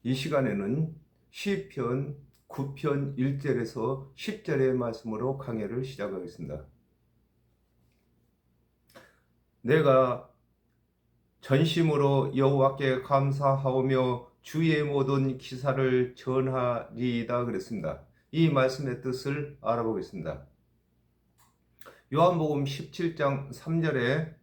이 시간에는 시편 9편 1절에서 10절의 말씀으로 강해를 시작하겠습니다. 내가 전심으로 여호와께 감사하오며 주의 모든 기사를 전하리이다 그랬습니다. 이 말씀의 뜻을 알아보겠습니다. 요한복음 17장 3절에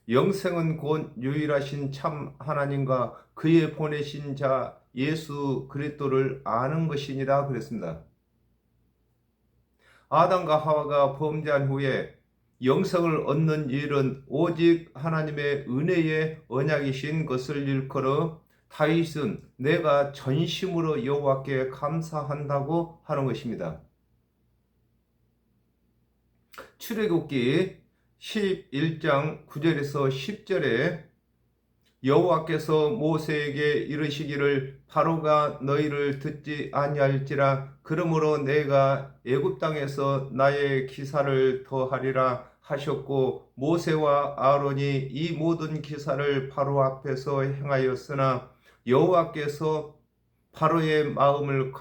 영생은 곧 유일하신 참 하나님과 그의 보내신 자 예수 그리스도를 아는 것이니라 그랬습니다. 아담과 하와가 범죄한 후에 영생을 얻는 일은 오직 하나님의 은혜의 언약이신 것을 일컬어 다윗은 내가 전심으로 여호와께 감사한다고 하는 것입니다. 출애굽기 11장 9절에서 10절에 여호와께서 모세에게 이르시기를 바로가 너희를 듣지 아니할지라 그러므로 내가 애굽 땅에서 나의 기사를 더하리라 하셨고 모세와 아론이 이 모든 기사를 바로 앞에서 행하였으나 여호와께서 바로의 마음을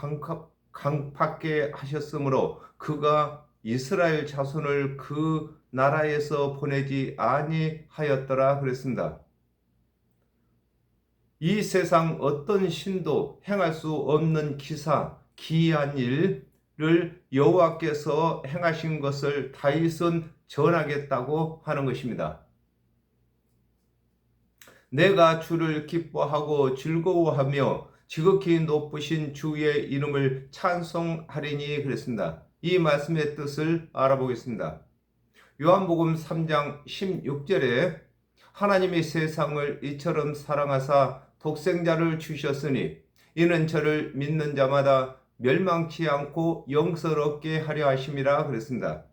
강팍게 하셨으므로 그가 이스라엘 자손을 그 나라에서 보내지 아니하였더라 그랬습니다. 이 세상 어떤 신도 행할 수 없는 기사, 기이한 일을 여호와께서 행하신 것을 다윗은 전하겠다고 하는 것입니다. 내가 주를 기뻐하고 즐거워하며 지극히 높으신 주의 이름을 찬송하리니 그랬습니다. 이 말씀의 뜻을 알아보겠습니다. 요한복음 3장 16절에 하나님이 세상을 이처럼 사랑하사 독생자를 주셨으니 이는 저를 믿는 자마다 멸망치 않고 영생을 얻게 하려 하심이라 그랬습니다.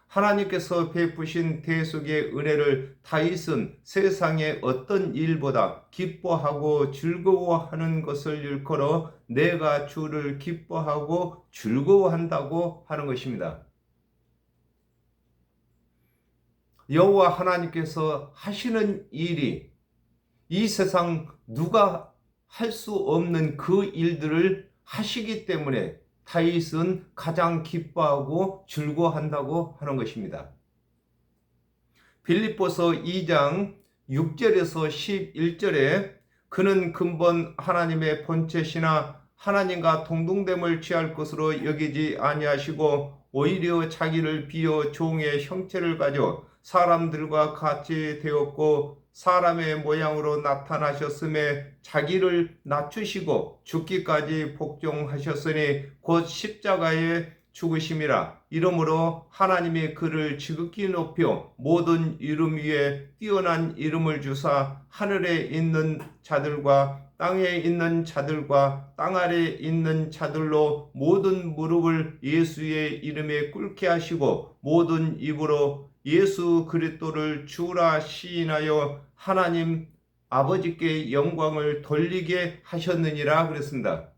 하나님께서 베푸신 대속의 은혜를 다윗은 세상의 어떤 일보다 기뻐하고 즐거워하는 것을 일컬어 내가 주를 기뻐하고 즐거워한다고 하는 것입니다. 여호와 하나님께서 하시는 일이 이 세상 누가 할 수 없는 그 일들을 하시기 때문에 다윗은 가장 기뻐하고 즐거워한다고 하는 것입니다. 빌립보서 2장 6절에서 11절에 그는 근본 하나님의 본체시나 하나님과 동등됨을 취할 것으로 여기지 아니하시고 오히려 자기를 비어 종의 형체를 가져 사람들과 같이 되었고 사람의 모양으로 나타나셨음에 자기를 낮추시고 죽기까지 복종하셨으니 곧 십자가에 죽으심이라. 이러므로 하나님이 그를 지극히 높여 모든 이름 위에 뛰어난 이름을 주사 하늘에 있는 자들과 땅에 있는 자들과 땅 아래에 있는 자들로 모든 무릎을 예수의 이름에 꿇게 하시고 모든 입으로 예수 그리스도를 주라 시인하여 하나님 아버지께 영광을 돌리게 하셨느니라 그랬습니다.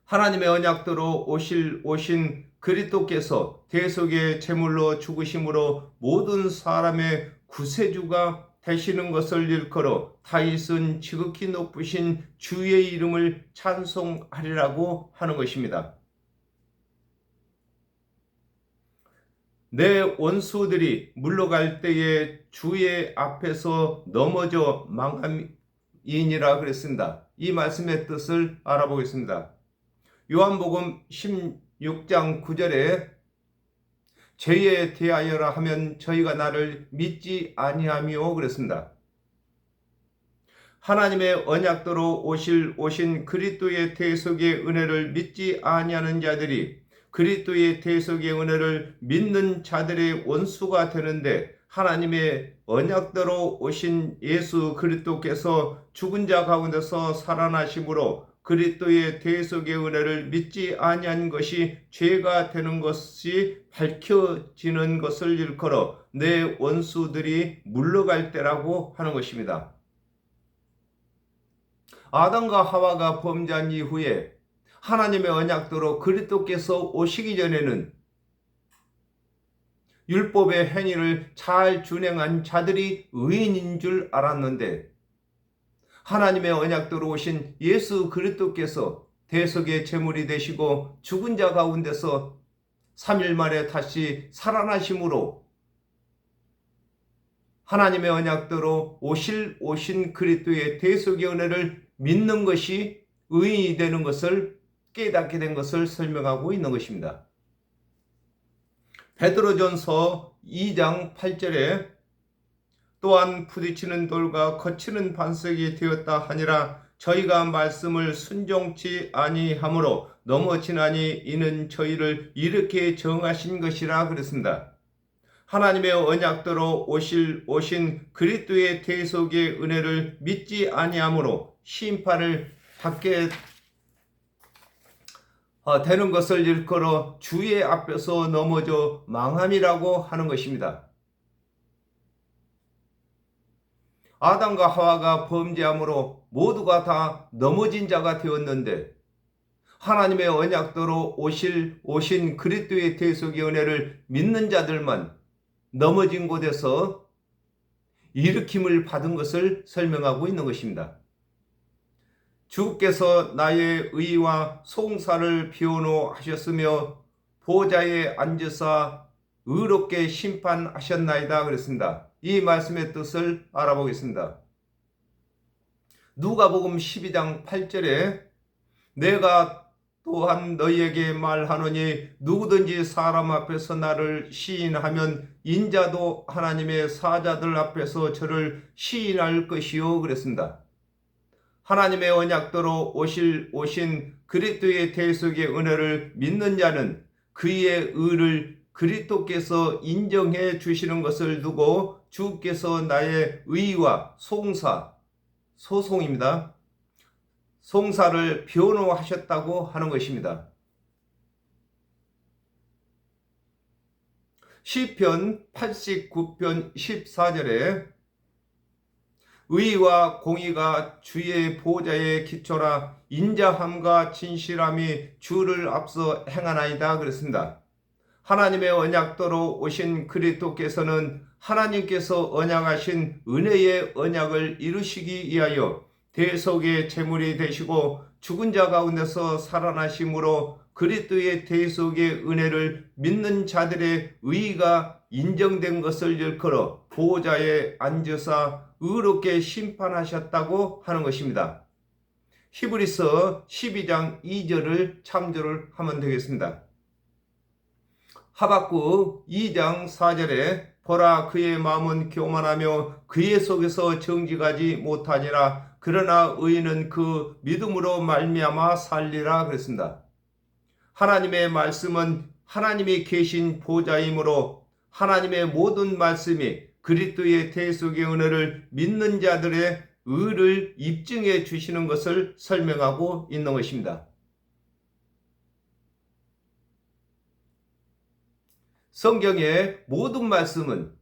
하나님의 언약대로 오신 그리스도께서 대속의 제물로 죽으심으로 모든 사람의 구세주가 되시는 것을 일컬어 다윗은 지극히 높으신 주의 이름을 찬송하리라고 하는 것입니다. 내 원수들이 물러갈 때에 주의 앞에서 넘어져 망함이니라 그랬습니다. 이 말씀의 뜻을 알아보겠습니다. 요한복음 16장 9절에 죄에 대하여라 하면 저희가 나를 믿지 아니하며 그랬습니다. 하나님의 언약대로 오신 그리스도의 대속의 은혜를 믿지 아니하는 자들이 그리스도의 대속의 은혜를 믿는 자들의 원수가 되는데 하나님의 언약대로 오신 예수 그리스도께서 죽은 자 가운데서 살아나심으로 그리스도의 대속의 은혜를 믿지 아니한 것이 죄가 되는 것이 밝혀지는 것을 일컬어 내 원수들이 물러갈 때라고 하는 것입니다. 아담과 하와가 범죄한 이후에 하나님의 언약대로 그리스도께서 오시기 전에는 율법의 행위를 잘 준행한 자들이 의인인 줄 알았는데 하나님의 언약대로 오신 예수 그리스도께서 대속의 제물이 되시고 죽은 자 가운데서 3일 만에 다시 살아나심으로 하나님의 언약대로 오신 그리스도의 대속의 은혜를 믿는 것이 의인이 되는 것을 깨닫게 된 것을 설명하고 있는 것입니다. 베드로전서 2장 8절에 또한 부딪히는 돌과 거치는 반석이 되었다 하니라. 저희가 말씀을 순종치 아니하므로 넘어지나니 이는 저희를 이렇게 정하신 것이라 그랬습니다. 하나님의 언약대로 오신 그리스도의 대속의 은혜를 믿지 아니하므로 심판을 받게 되는 것을 일컬어 주의 앞에서 넘어져 망함이라고 하는 것입니다. 아담과 하와가 범죄함으로 모두가 다 넘어진 자가 되었는데 하나님의 언약대로 오신 그리스도의 대속의 은혜를 믿는 자들만 넘어진 곳에서 일으킴을 받은 것을 설명하고 있는 것입니다. 주께서 나의 의와 송사를 변호하셨으며 보좌에 앉으사 의롭게 심판하셨나이다 그랬습니다. 이 말씀의 뜻을 알아보겠습니다. 누가복음 12장 8절에 내가 또한 너희에게 말하노니 누구든지 사람 앞에서 나를 시인하면 인자도 하나님의 사자들 앞에서 저를 시인할 것이요 그랬습니다. 하나님의 언약대로 오신 그리스도의 대속의 은혜를 믿는 자는 그의 의를 그리스도께서 인정해 주시는 것을 두고 주께서 나의 의와 소송입니다. 송사를 변호하셨다고 하는 것입니다. 시편 89편 14절에 의와 공의가 주의 보좌에 기초라 인자함과 진실함이 주를 앞서 행하나이다 그랬습니다. 하나님의 언약대로 오신 그리스도께서는 하나님께서 언약하신 은혜의 언약을 이루시기 위하여 대속의 제물이 되시고 죽은 자 가운데서 살아나심으로 그리스도의 대속의 은혜를 믿는 자들의 의가 인정된 것을 일컬어 보좌에 앉으사 의롭게 심판하셨다고 하는 것입니다. 히브리서 12장 2절을 참조를 하면 되겠습니다. 하박국 2장 4절에 보라 그의 마음은 교만하며 그의 속에서 정직하지 못하니라. 그러나 의인은 그 믿음으로 말미암아 살리라 그랬습니다. 하나님의 말씀은 하나님이 계신 보좌이므로 하나님의 모든 말씀이 그리스도의 대속의 은혜를 믿는 자들의 의를 입증해 주시는 것을 설명하고 있는 것입니다. 성경의 모든 말씀은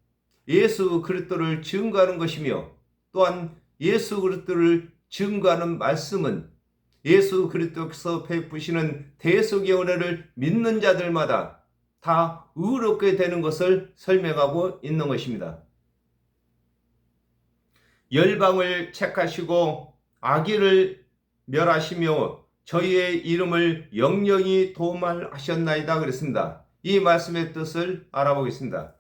예수 그리스도를 증거하는 것이며 또한 예수 그리스도를 증거하는 말씀은 예수 그리스도께서 베푸시는 대속의 은혜를 믿는 자들마다 다 의롭게 되는 것을 설명하고 있는 것입니다. 열방을 책하시고 악인을 멸하시며 저희의 이름을 영영히 도말하셨나이다 그랬습니다. 이 말씀의 뜻을 알아보겠습니다.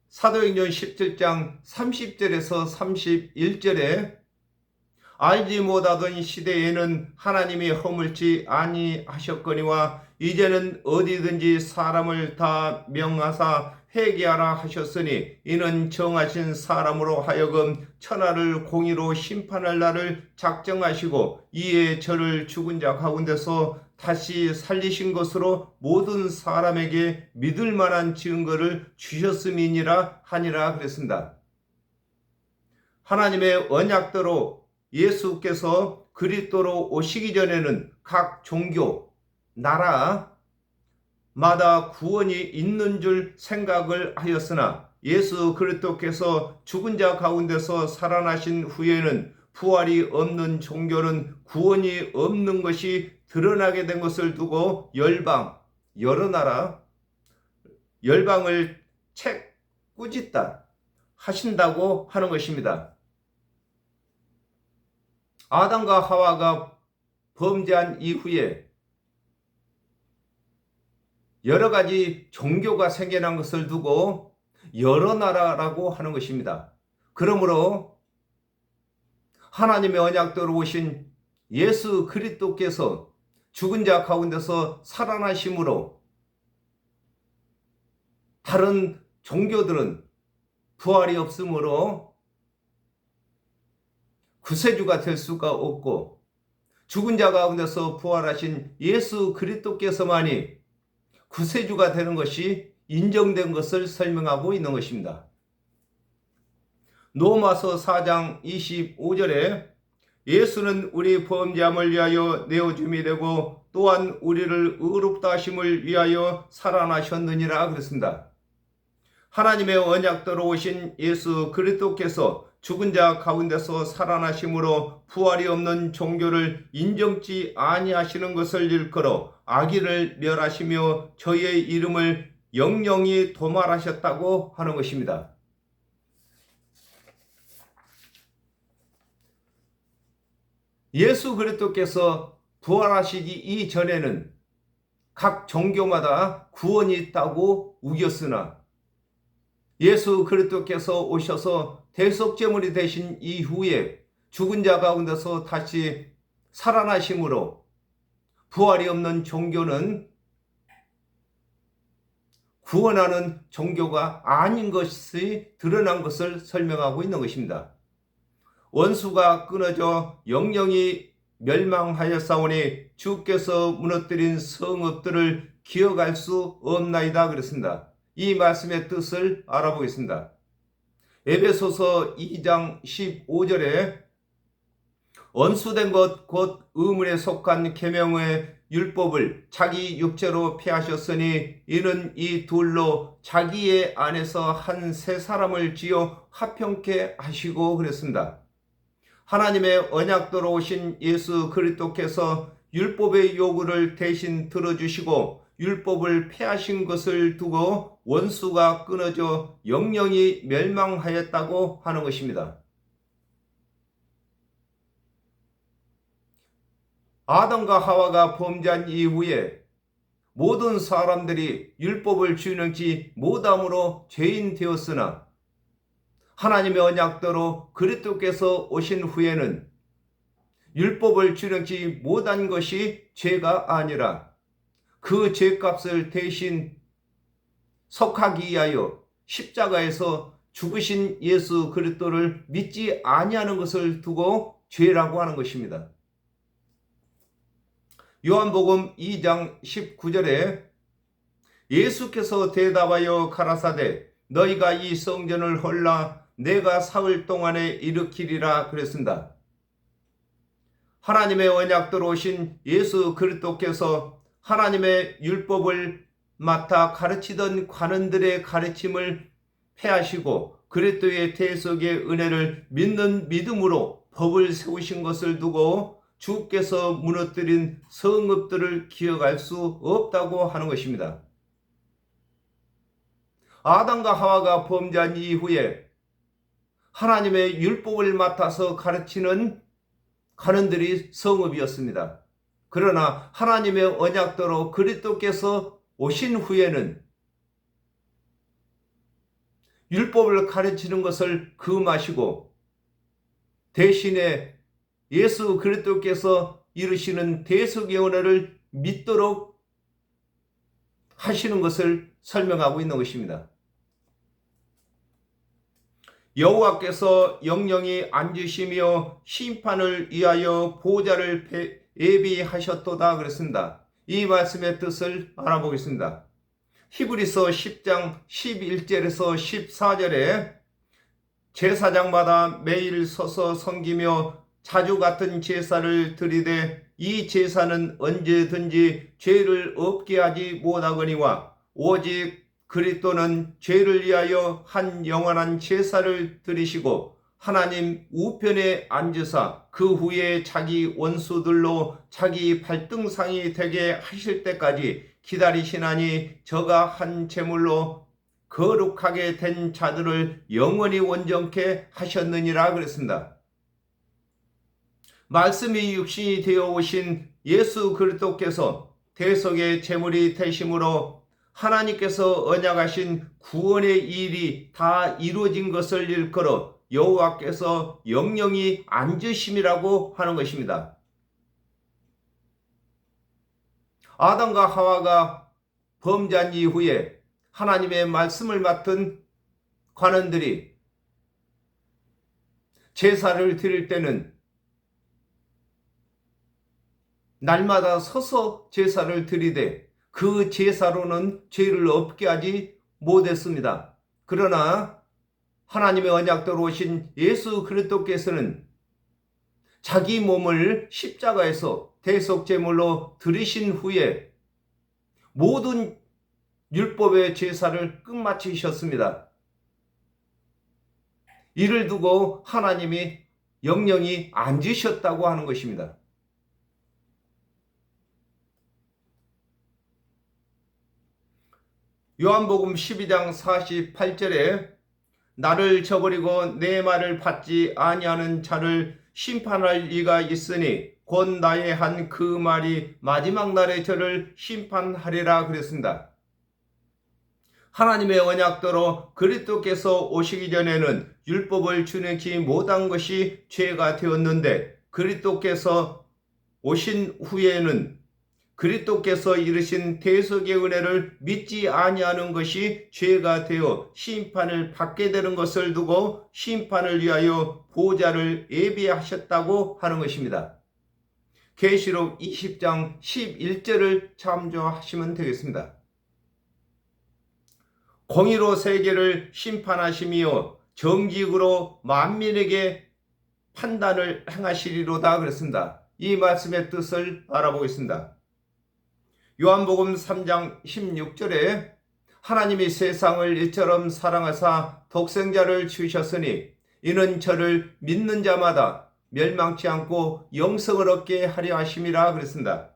사도행전 17장 30절에서 31절에 알지 못하던 시대에는 하나님이 허물지 아니하셨거니와 이제는 어디든지 사람을 다 명하사 회개하라 하셨으니 이는 정하신 사람으로 하여금 천하를 공의로 심판할 날을 작정하시고 이에 저를 죽은 자 가운데서 다시 살리신 것으로 모든 사람에게 믿을 만한 증거를 주셨음이니라 하니라 그랬습니다. 하나님의 언약대로 예수께서 그리스도로 오시기 전에는 각 종교, 나라마다 구원이 있는 줄 생각을 하였으나 예수 그리스도께서 죽은 자 가운데서 살아나신 후에는 부활이 없는 종교는 구원이 없는 것이 드러나게 된 것을 두고 열방, 여러 나라, 열방을 꾸짖다 하신다고 하는 것입니다. 아담과 하와가 범죄한 이후에 여러 가지 종교가 생겨난 것을 두고 여러 나라라고 하는 것입니다. 그러므로 하나님의 언약대로 오신 예수 그리스도께서 죽은 자 가운데서 살아나심으로 다른 종교들은 부활이 없으므로 구세주가 될 수가 없고, 죽은 자 가운데서 부활하신 예수 그리스도께서만이 구세주가 되는 것이 인정된 것을 설명하고 있는 것입니다. 로마서 4장 25절에 예수는 우리 범죄함을 위하여 내어줌이 되고 또한 우리를 의롭다 하심을 위하여 살아나셨느니라 그랬습니다. 하나님의 언약대로 오신 예수 그리스도께서 죽은 자 가운데서 살아나심으로 부활이 없는 종교를 인정치 아니하시는 것을 일컬어 악인을 멸하시며 저의 이름을 영영히 도말하셨다고 하는 것입니다. 예수 그리스도께서 부활하시기 이전에는 각 종교마다 구원이 있다고 우겼으나 예수 그리스도께서 오셔서 대속제물이 되신 이후에 죽은 자 가운데서 다시 살아나심으로 부활이 없는 종교는 구원하는 종교가 아닌 것이 드러난 것을 설명하고 있는 것입니다. 원수가 끊어져 영영이 멸망하였사오니 주께서 무너뜨린 성읍들을 기억할 수 없나이다 그랬습니다. 이 말씀의 뜻을 알아보겠습니다. 에베소서 2장 15절에 원수된 것 곧 의문에 속한 계명의 율법을 자기 육체로 폐하셨으니 이는 이 둘로 자기의 안에서 한 새 사람을 지어 화평케 하시고 그랬습니다. 하나님의 언약대로 오신 예수 그리스도께서 율법의 요구를 대신 들어주시고 율법을 폐하신 것을 두고 원수가 끊어져 영영이 멸망하였다고 하는 것입니다. 아담과 하와가 범죄한 이후에 모든 사람들이 율법을 준행치 못함으로 죄인 되었으나 하나님의 언약대로 그리스도께서 오신 후에는 율법을 준행치 못한 것이 죄가 아니라 그 죄값을 대신 속하기 위하여 십자가에서 죽으신 예수 그리스도를 믿지 아니하는 것을 두고 죄라고 하는 것입니다. 요한복음 2장 19절에 예수께서 대답하여 가라사대 너희가 이 성전을 헐라 내가 사흘 동안에 일으키리라 그랬습니다. 하나님의 언약대로 오신 예수 그리스도께서 하나님의 율법을 맡아 가르치던 관원들의 가르침을 폐하시고 그리스도의 대속의 은혜를 믿는 믿음으로 법을 세우신 것을 두고 주께서 무너뜨린 성읍들을 기억할 수 없다고 하는 것입니다. 아담과 하와가 범죄한 이후에 하나님의 율법을 맡아서 가르치는 관원들이 성읍이었습니다. 그러나 하나님의 언약대로 그리스도께서 오신 후에는 율법을 가르치는 것을 금하시고 대신에 예수 그리스도께서 이루시는 대속의 은혜를 믿도록 하시는 것을 설명하고 있는 것입니다. 여호와께서 영영이 앉으시며 심판을 위하여 보좌를 예비하셨도다 그랬습니다. 이 말씀의 뜻을 알아보겠습니다. 히브리서 10장 11절에서 14절에 제사장마다 매일 서서 섬기며 자주 같은 제사를 드리되 이 제사는 언제든지 죄를 없게 하지 못하거니와 오직 그리스도는 죄를 위하여 한 영원한 제사를 드리시고 하나님 우편에 앉으사 그 후에 자기 원수들로 자기 발등상이 되게 하실 때까지 기다리시나니 저가 한 제물로 거룩하게 된 자들을 영원히 온전케 하셨느니라 그랬습니다. 말씀이 육신이 되어 오신 예수 그리스도께서 대속의 제물이 되심으로 하나님께서 언약하신 구원의 일이 다 이루어진 것을 일컬어 여호와께서 영영이 앉으심이라고 하는 것입니다. 아담과 하와가 범죄한 이후에 하나님의 말씀을 맡은 관원들이 제사를 드릴 때는 날마다 서서 제사를 드리되 그 제사로는 죄를 없게 하지 못했습니다. 그러나 하나님의 언약대로 오신 예수 그리스도께서는 자기 몸을 십자가에서 대속제물로 드리신 후에 모든 율법의 제사를 끝마치셨습니다. 이를 두고 하나님이 영영이 앉으셨다고 하는 것입니다. 요한복음 12장 48절에 나를 저버리고 내 말을 받지 아니하는 자를 심판할 이가 있으니 곧 나의 한 그 말이 마지막 날에 저를 심판하리라 그랬습니다. 하나님의 언약대로 그리스도께서 오시기 전에는 율법을 준행치 못한 것이 죄가 되었는데 그리스도께서 오신 후에는 그리스도께서 이르신 대속의 은혜를 믿지 아니하는 것이 죄가 되어 심판을 받게 되는 것을 두고 심판을 위하여 보좌를 예비하셨다고 하는 것입니다. 계시록 20장 11절을 참조하시면 되겠습니다. 공의로 세계를 심판하시며 정직으로 만민에게 판단을 행하시리로다 그랬습니다. 이 말씀의 뜻을 알아보겠습니다. 요한복음 3장 16절에 하나님이 세상을 이처럼 사랑하사 독생자를 주셨으니 이는 저를 믿는 자마다 멸망치 않고 영생을 얻게 하려 하심이라 그랬습니다.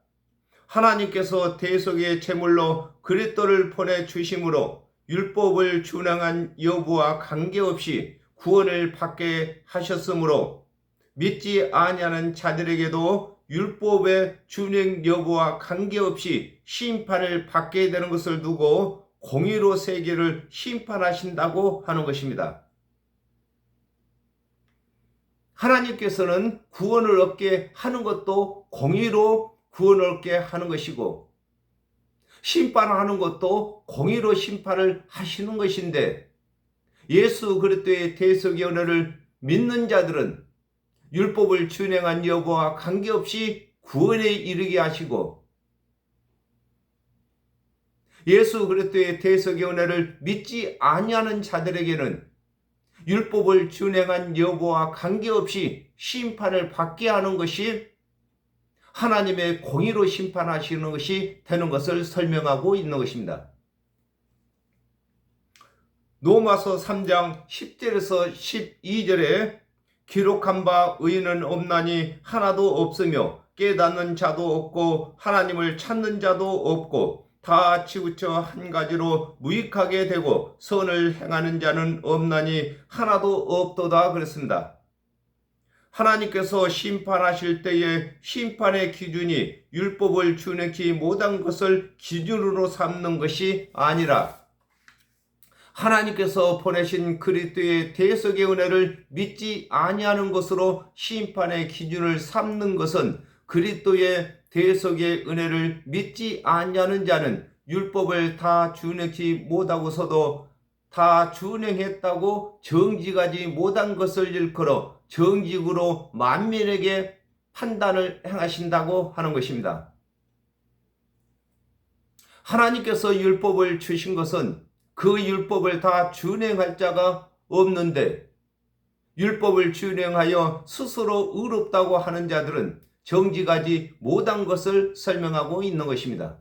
하나님께서 대속의 제물로 그리스도를 보내주심으로 율법을 준행한 여부와 관계없이 구원을 받게 하셨으므로 믿지 아니하는 자들에게도 율법의 준행 여부와 관계없이 심판을 받게 되는 것을 두고 공의로 세계를 심판하신다고 하는 것입니다. 하나님께서는 구원을 얻게 하는 것도 공의로 구원을 얻게 하는 것이고 심판하는 것도 공의로 심판을 하시는 것인데 예수 그리스도의 대속의 은혜를 믿는 자들은 율법을 준행한 여부와 관계없이 구원에 이르게 하시고 예수 그리스도의 대속의 은혜를 믿지 아니하는 자들에게는 율법을 준행한 여부와 관계없이 심판을 받게 하는 것이 하나님의 공의로 심판하시는 것이 되는 것을 설명하고 있는 것입니다. 로마서 3장 10절에서 12절에 기록한 바 의인은 없나니 하나도 없으며 깨닫는 자도 없고 하나님을 찾는 자도 없고 다 치우쳐 한 가지로 무익하게 되고 선을 행하는 자는 없나니 하나도 없도다 그랬습니다. 하나님께서 심판하실 때에 심판의 기준이 율법을 준행치 못한 것을 기준으로 삼는 것이 아니라 하나님께서 보내신 그리스도의 대속의 은혜를 믿지 아니하는 것으로 심판의 기준을 삼는 것은 그리스도의 대속의 은혜를 믿지 아니하는 자는 율법을 다 준행치 못하고서도 다 준행했다고 정직하지 못한 것을 일컬어 정직으로 만민에게 판단을 행하신다고 하는 것입니다. 하나님께서 율법을 주신 것은 그 율법을 다 준행할 자가 없는데 율법을 준행하여 스스로 의롭다고 하는 자들은 정직하지 못한 것을 설명하고 있는 것입니다.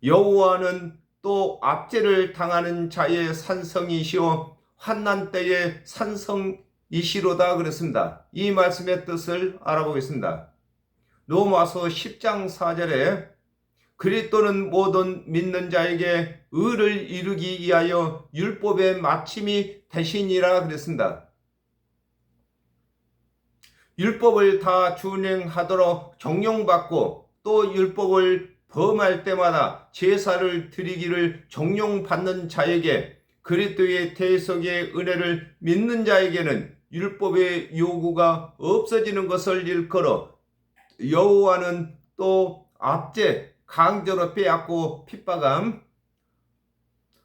여호와는 또 압제를 당하는 자의 산성이시오 환난 때의 산성이시로다 그랬습니다. 이 말씀의 뜻을 알아보겠습니다. 로마서 10장 4절에 그리스도는 모든 믿는 자에게 의를 이루기 위하여 율법의 마침이 되시니라 그랬습니다. 율법을 다 준행하도록 종용받고 또 율법을 범할 때마다 제사를 드리기를 종용받는 자에게 그리스도의 대속의 은혜를 믿는 자에게는 율법의 요구가 없어지는 것을 일컬어 여호와는 또 압제, 강제로 빼앗고 핍박함,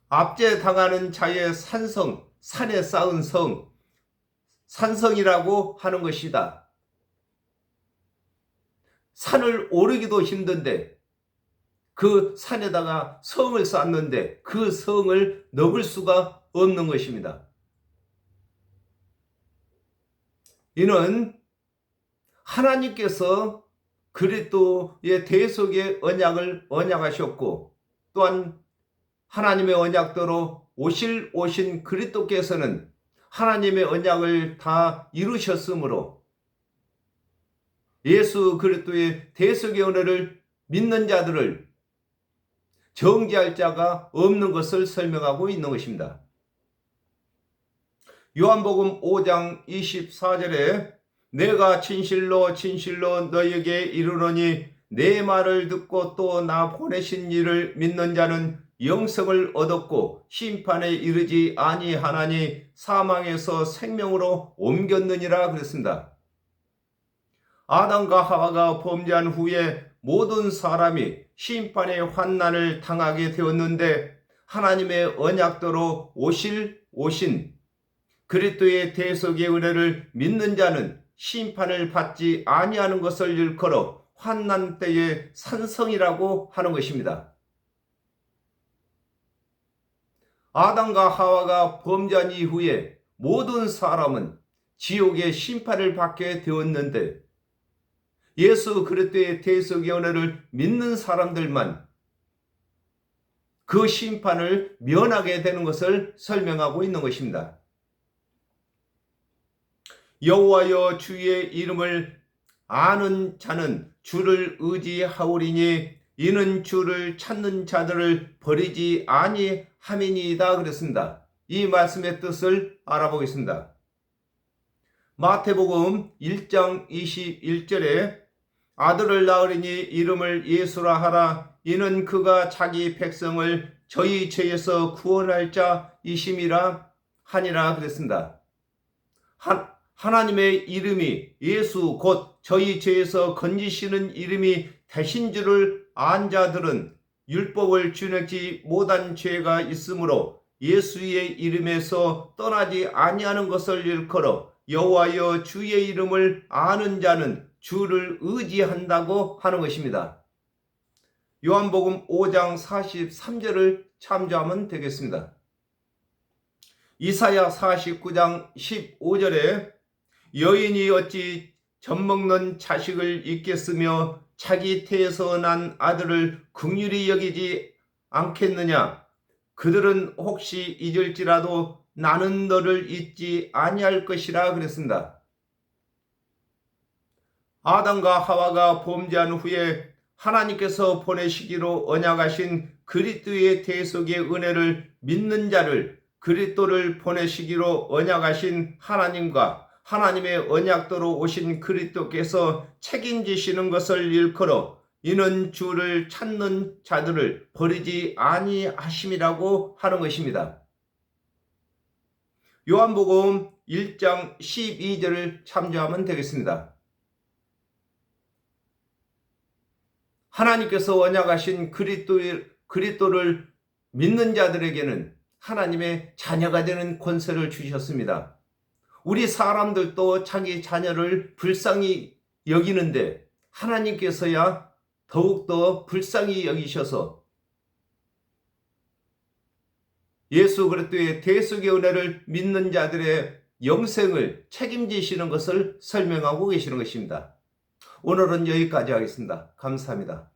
압제당하는 자의 산성, 산에 쌓은 성, 산성이라고 하는 것이다. 산을 오르기도 힘든데 그 산에다가 성을 쌓는데 그 성을 넘을 수가 없는 것입니다. 이는 하나님께서 그리스도의 대속의 언약을 언약하셨고 또한 하나님의 언약대로 오신 그리스도께서는 하나님의 언약을 다 이루셨으므로 예수 그리스도의 대속의 은혜를 믿는 자들을 정죄할 자가 없는 것을 설명하고 있는 것입니다. 요한복음 5장 24절에 내가 진실로 진실로 너희에게 이르노니 내 말을 듣고 또 나 보내신 이를 믿는 자는 영생을 얻었고 심판에 이르지 아니하나니 사망에서 생명으로 옮겼느니라 그랬습니다. 아담과 하와가 범죄한 후에 모든 사람이 심판의 환난을 당하게 되었는데 하나님의 언약대로 오신 그리스도의 대속의 은혜를 믿는 자는 심판을 받지 아니하는 것을 일컬어 환난 때의 산성이라고 하는 것입니다. 아담과 하와가 범죄한 이후에 모든 사람은 지옥의 심판을 받게 되었는데 예수 그리스도의 대속의 은혜를 믿는 사람들만 그 심판을 면하게 되는 것을 설명하고 있는 것입니다. 여호와여 주의 이름을 아는 자는 주를 의지하오리니 이는 주를 찾는 자들을 버리지 아니함이니이다 그랬습니다. 이 말씀의 뜻을 알아보겠습니다. 마태복음 1장 21절에 아들을 낳으리니 이름을 예수라 하라. 이는 그가 자기 백성을 저희 죄에서 구원할 자이심이라 하니라 그랬습니다. 하나님의 이름이 예수 곧 저희 죄에서 건지시는 이름이 되신 줄을 안 자들은 율법을 준행치 못한 죄가 있으므로 예수의 이름에서 떠나지 아니하는 것을 일컬어 여호와여 주의 이름을 아는 자는 주를 의지한다고 하는 것입니다. 요한복음 5장 43절을 참조하면 되겠습니다. 이사야 49장 15절에 여인이 어찌 젖먹는 자식을 잊겠으며 자기 태에서 난 아들을 긍휼히 여기지 않겠느냐. 그들은 혹시 잊을지라도 나는 너를 잊지 아니할 것이라 그랬습니다. 아담과 하와가 범죄한 후에 하나님께서 보내시기로 언약하신 그리스도의 대속의 은혜를 믿는 자를 그리스도를 보내시기로 언약하신 하나님과 하나님의 언약대로 오신 그리스도께서 책임지시는 것을 일컬어 이는 주를 찾는 자들을 버리지 아니하심이라고 하는 것입니다. 요한복음 1장 12절을 참조하면 되겠습니다. 하나님께서 언약하신 그리스도를 믿는 자들에게는 하나님의 자녀가 되는 권세를 주셨습니다. 우리 사람들도 자기 자녀를 불쌍히 여기는데 하나님께서야 더욱더 불쌍히 여기셔서 예수 그리스도의 대속의 은혜를 믿는 자들의 영생을 책임지시는 것을 설명하고 계시는 것입니다. 오늘은 여기까지 하겠습니다. 감사합니다.